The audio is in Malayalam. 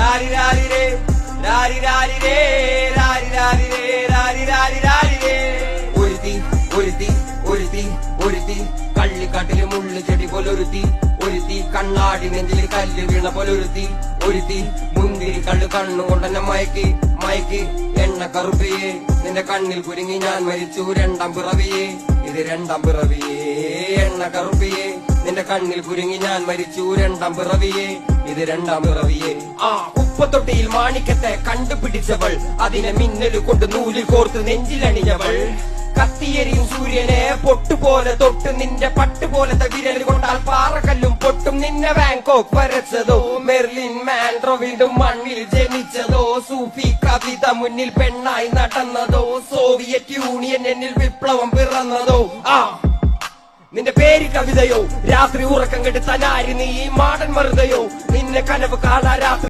രാരി രാരി രേ രാരി രാരി രേ രാരി രാരി രേ രാരി രാരി രാരി രേ. ഒരുത്തി ഒരുത്തി ഒരുത്തി ഒരുത്തി കള്ളിക്കാട്ടില് മുള്ളു ചെടി പോലൊരുത്തി, ഒരുത്തി കണ്ണാടി നെഞ്ചിൽ കല്ല് വീണ പോലൊരുത്തി, ഒരുത്തി മുന്തിരി കള്ളു കണ്ണുകൊണ്ടെന്നെ മയക്കി മയക്കി. എണ്ണ കറുപ്പിയേ നിന്റെ കണ്ണിൽ കുരുങ്ങി ഞാൻ മരിച്ചു രണ്ടാം പിറവിയേ, ഇത് രണ്ടാം പിറവിയേ. എണ്ണ കറുപ്പിയേ നിന്റെ കണ്ണിൽ കുരുങ്ങി ഞാൻ മരിച്ചു രണ്ടാം പിറവിയേ, ഇത് രണ്ടാം പിറവിയേ. ഉപ്പത്തൊട്ടിയിൽ മാണിക്കത്തെ കണ്ടുപിടിച്ചവൾ, അതിനെ മിന്നല് കൊണ്ട് നൂലിൽ കോർത്ത് നെഞ്ചിലണിഞ്ഞവൾ. കത്തിയെരിയും സൂര്യനെ പൊട്ടുപോലെ തൊട്ട് നിന്റെ പട്ടുപോലത്തെ വിരൽ കൊണ്ടാൽ പാറക്കല്ലും പൊട്ടും. നിന്നെ ബാങ്കോക്ക് വരച്ചതോ മെർലിൻ മാൻഡ്രോ വീണ്ടും മണ്ണിൽ ജനിച്ചതോ, സൂഫി കവിത മുന്നിൽ പെണ്ണായി നടന്നതോ, സോവിയറ്റ് യൂണിയൻ എന്നിൽ വിപ്ലവം പിറന്നതോ. നിന്റെ പേര് കവിതയോ രാത്രി ഉറക്കം കെടുത്താനാരി നീ മാടൻ മറുതയോ, നിന്നെ കനവ് കാണാ രാത്രി